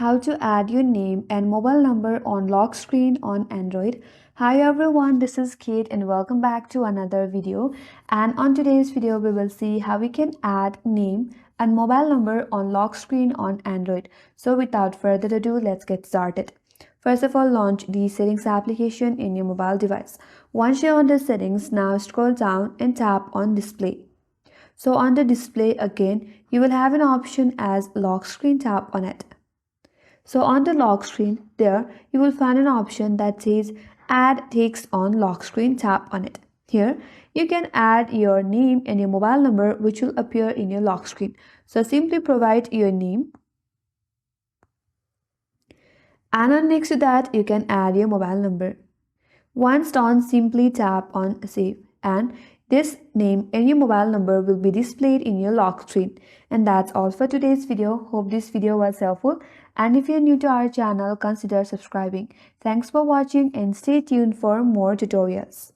how to add your name and mobile number on lock screen on Android. Hi everyone, this is Kate and welcome back to another video. And on today's video, we will see how we can add name and mobile number on lock screen on Android. So without further ado, let's get started. First of all, launch the settings application in your mobile device. Once you're on the settings, now scroll down and tap on display. So on the display again, you will have an option as lock screen, tap on it. So on the lock screen there, you will find an option that says add text on lock screen, tap on it. Here, you can add your name and your mobile number which will appear in your lock screen. So simply provide your name. And on next to that, you can add your mobile number. Once done, simply tap on save and this name and your mobile number will be displayed in your lock screen. And that's all for today's video. Hope this video was helpful. And if you're new to our channel, consider subscribing. Thanks for watching and stay tuned for more tutorials.